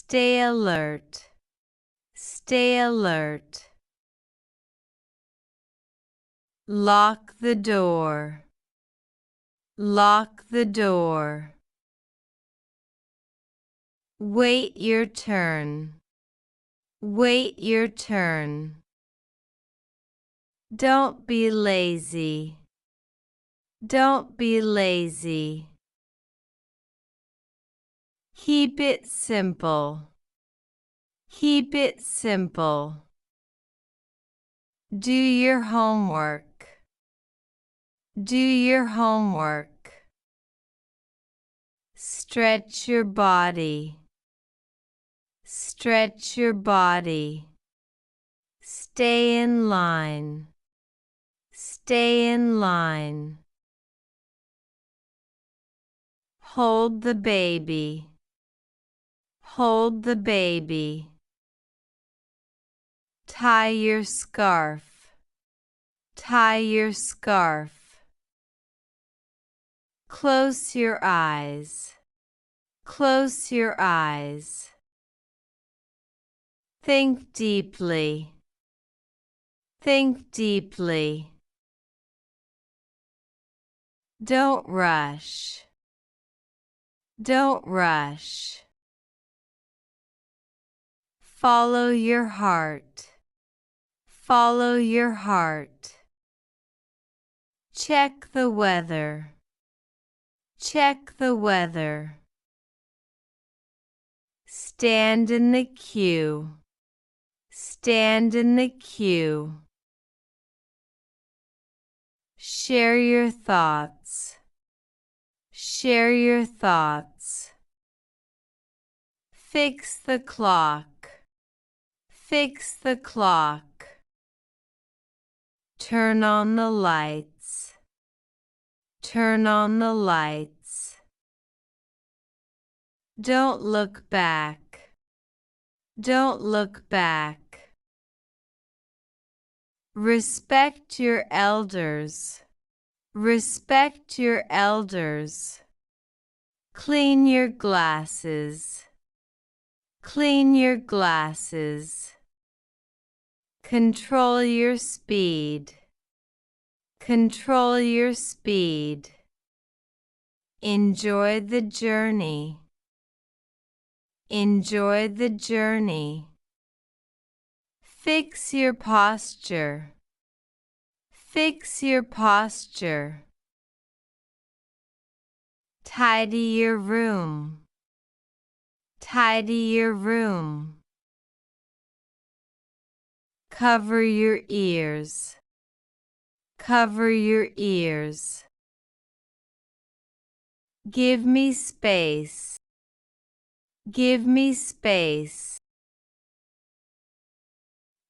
Stay alert. Stay alert. Lock the door. Lock the door. Wait your turn. Wait your turn. Don't be lazy. Don't be lazy. Keep it simple. Keep it simple. Do your homework. Do your homework. Stretch your body. Stretch your body. Stay in line. Stay in line. Hold the baby. Hold the baby. Tie your scarf. Tie your scarf. Close your eyes. Close your eyes. Think deeply. Think deeply. Don't rush. Don't rush. Follow your heart. Follow your heart. Check the weather. Check the weather. Stand in the queue. Stand in the queue. Share your thoughts. Share your thoughts. Fix the clock. Fix the clock. Turn on the lights. Turn on the lights. Don't look back. Don't look back. Respect your elders. Respect your elders. Clean your glasses. Clean your glasses. Control your speed. Control your speed. Enjoy the journey. Enjoy the journey. Fix your posture. Fix your posture. Tidy your room. Tidy your room. Cover your ears. Cover your ears. Give me space. Give me space.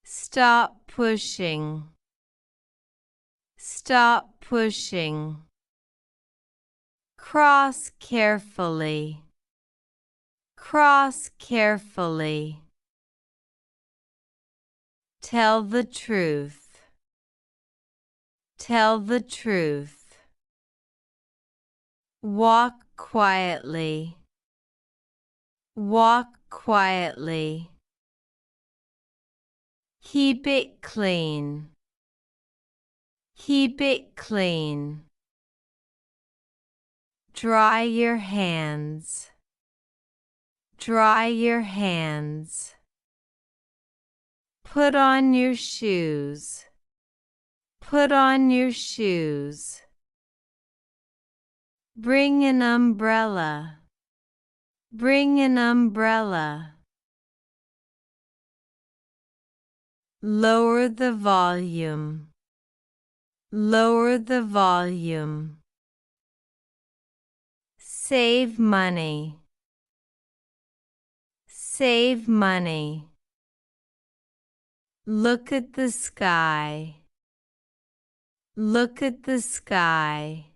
Stop pushing. Stop pushing. Cross carefully. Cross carefully. Tell the truth. Tell the truth. Walk quietly. Walk quietly. Keep it clean. Keep it clean. Dry your hands. Dry your hands. Put on your shoes. Put on your shoes. Bring an umbrella. Bring an umbrella. Lower the volume. Lower the volume. Save money. Save money. Look at the sky. Look at the sky.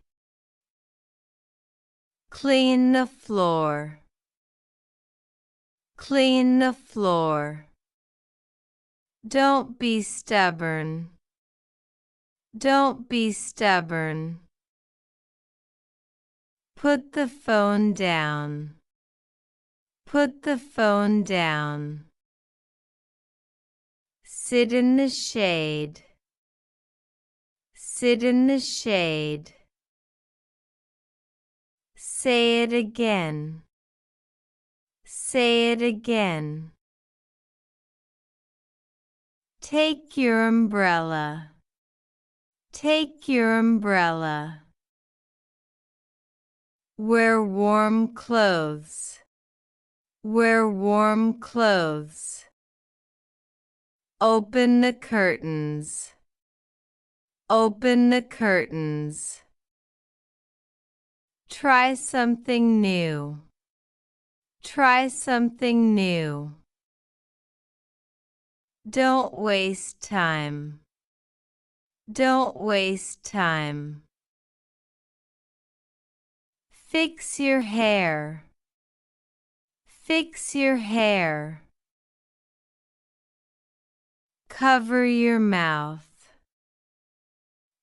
Clean the floor. Clean the floor. Don't be stubborn. Don't be stubborn. Put the phone down. Put the phone down. Sit in the shade. Sit in the shade. Say it again. Say it again. Take your umbrella. Take your umbrella. Wear warm clothes. Wear warm clothes. Open the curtains. Open the curtains. Try something new. Try something new. Don't waste time. Don't waste time. Fix your hair. Fix your hair. Cover your mouth.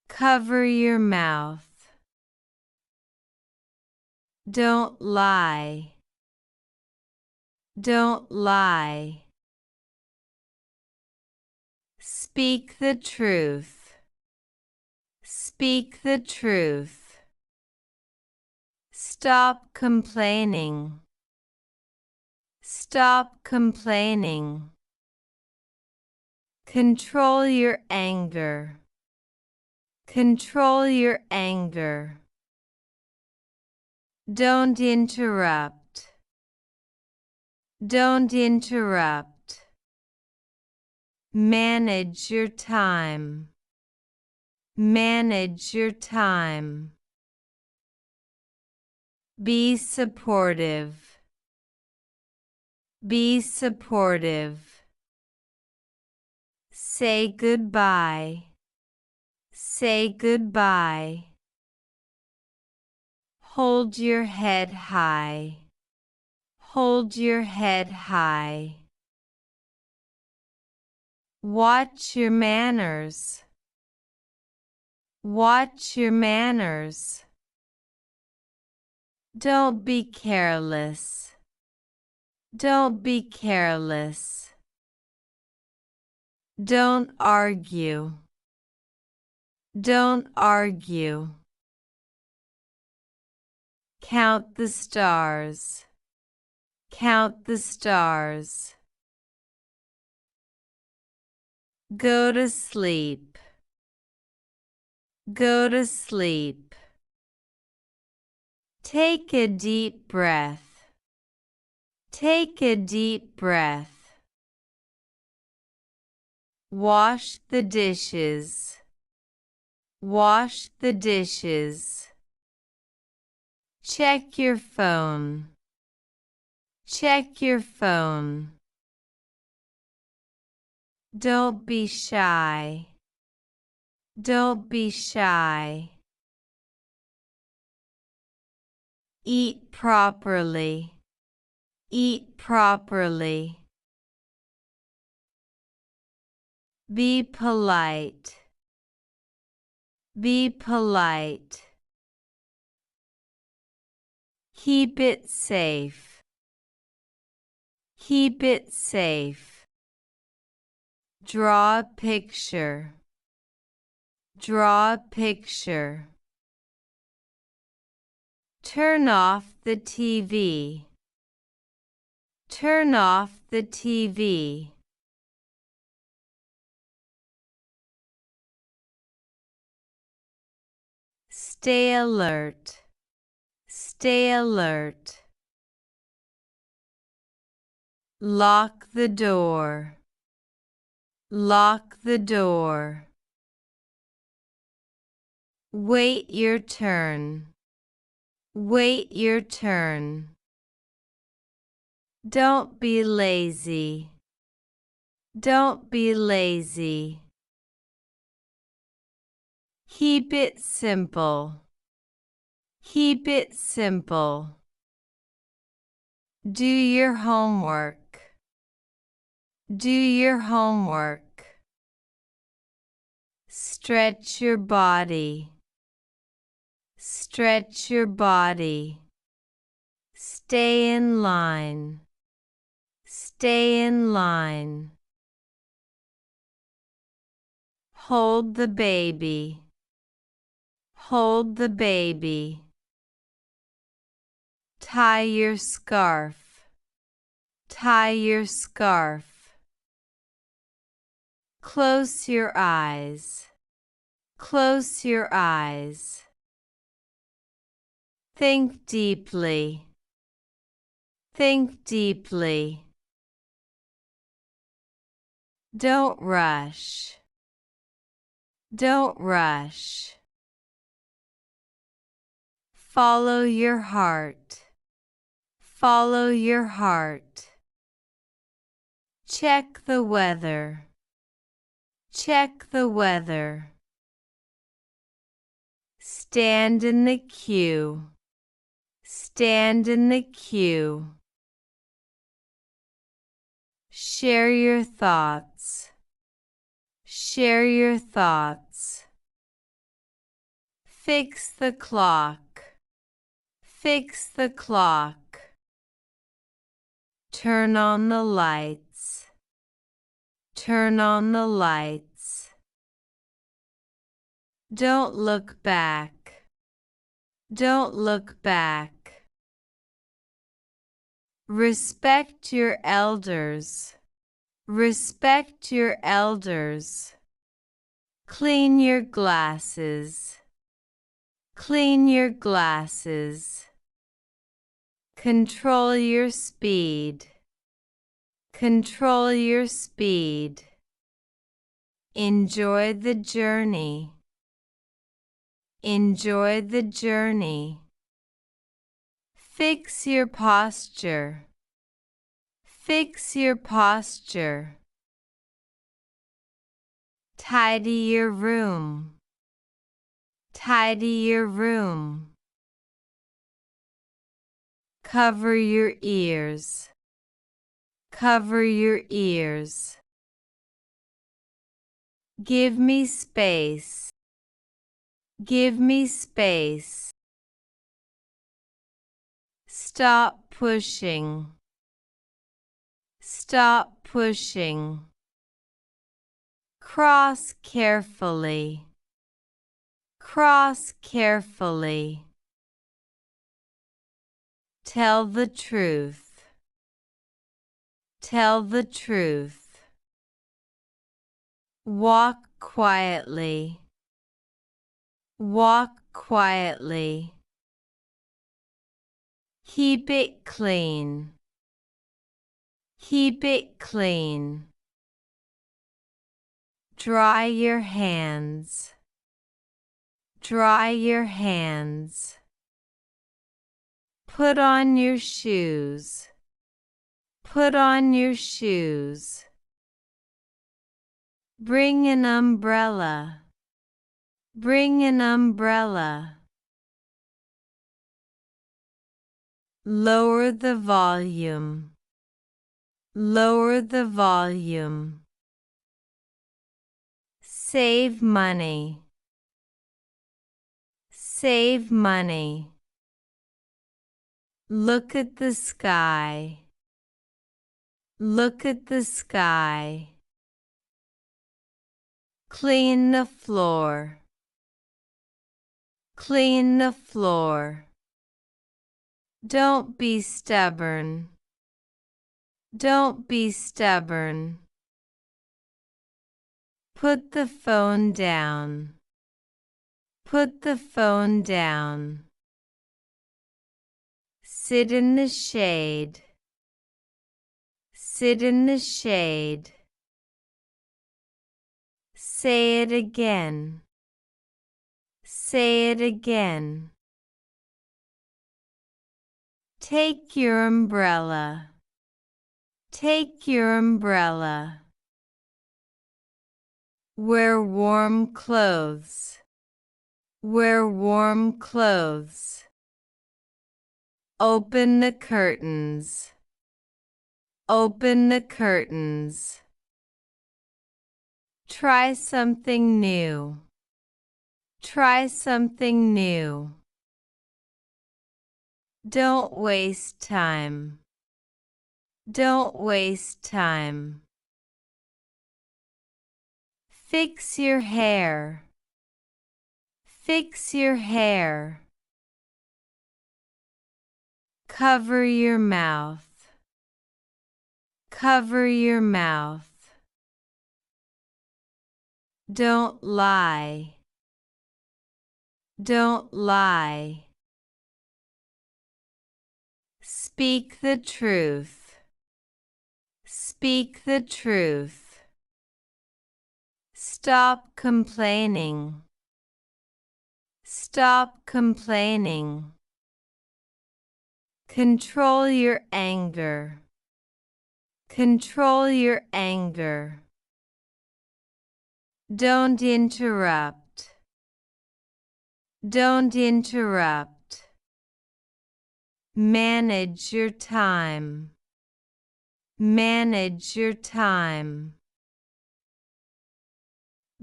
Cover your mouth. Don't lie. Don't lie. Speak the truth. Speak the truth. Stop complaining. Stop complaining. Control your anger. Control your anger. Don't interrupt. Don't interrupt. Manage your time. Manage your time. Be supportive. Be supportive. Say goodbye. Say goodbye. Hold your head high. Hold your head high. Watch your manners. Watch your manners. Don't be careless. Don't be careless. Don't argue. Don't argue. Count the stars. Count the stars. Go to sleep. Go to sleep. Take a deep breath. Take a deep breath. Wash the dishes. Wash the dishes. Check your phone. Check your phone. Don't be shy. Don't be shy. Eat properly. Eat properly. Be polite. Be polite. Keep it safe. Keep it safe. Draw a picture. Draw a picture. Turn off the TV. Turn off the TV. Stay alert. Stay alert. Lock the door. Lock the door. Wait your turn. Wait your turn. Don't be lazy. Don't be lazy. Keep it simple. Keep it simple. Do your homework. Do your homework. Stretch your body. Stretch your body. Stay in line. Stay in line. Hold the baby. Hold the baby. Tie your scarf. Tie your scarf. Close your eyes. Close your eyes. Think deeply. Think deeply. Don't rush. Don't rush. Follow your heart. Follow your heart. Check the weather. Check the weather. Stand in the queue. Stand in the queue. Share your thoughts. Share your thoughts. Fix the clock. Fix the clock. Turn on the lights. Turn on the lights. Don't look back. Don't look back. Respect your elders. Respect your elders. Clean your glasses. Clean your glasses. Control your speed. Control your speed. Enjoy the journey. Enjoy the journey. Fix your posture. Fix your posture. Tidy your room. Tidy your room. Cover your ears. Cover your ears. Give me space. Give me space. Stop pushing. Stop pushing. Cross carefully. Cross carefully. Tell the truth. Tell the truth. Walk quietly. Walk quietly. Keep it clean. Keep it clean. Dry your hands. Dry your hands. Put on your shoes. Put on your shoes. Bring an umbrella. Bring an umbrella. Lower the volume. Lower the volume. Save money. Save money. Look at the sky. Look at the sky. Clean the floor. Clean the floor. Don't be stubborn. Don't be stubborn. Put the phone down. Put the phone down. Sit in the shade. Sit in the shade. Say it again. Say it again. Take your umbrella. Take your umbrella. Wear warm clothes. Wear warm clothes. Open the curtains. Open the curtains. Try something new. Try something new. Don't waste time. Don't waste time. Fix your hair. Fix your hair. Cover your mouth. Cover your mouth. Don't lie. Don't lie. Speak the truth. Speak the truth. Stop complaining. Stop complaining. Control your anger. Control your anger. Don't interrupt. Don't interrupt. Manage your time. Manage your time.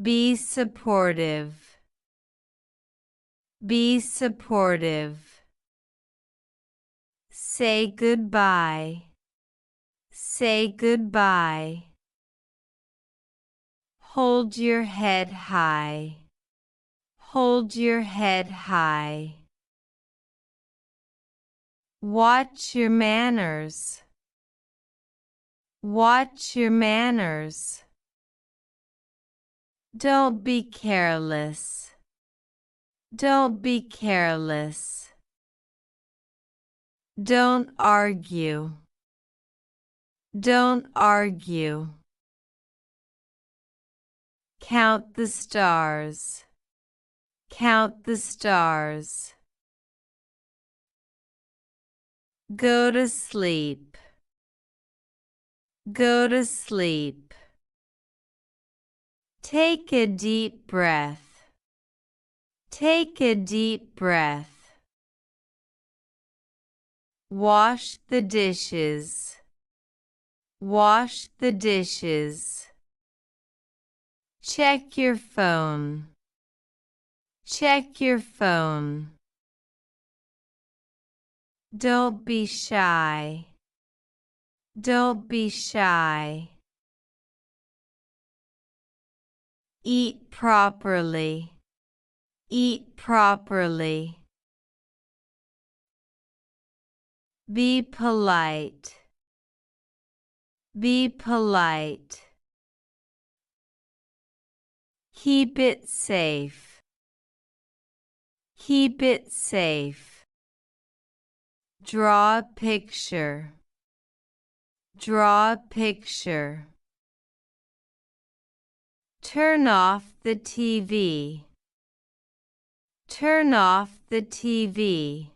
Be supportive. Be supportive. Say goodbye. Say goodbye. Hold your head high. Hold your head high. Watch your manners. Watch your manners. Don't be careless. Don't be careless. Don't argue. Don't argue. Count the stars. Count the stars. Go to sleep. Go to sleep. Take a deep breath. Take a deep breath. Wash the dishes. Wash the dishes. Check your phone. Check your phone. Don't be shy. Don't be shy. Eat properly. Eat properly. Be polite. Be polite. Keep it safe. Keep it safe. Draw a picture. Draw a picture. Turn off the TV. Turn off the TV.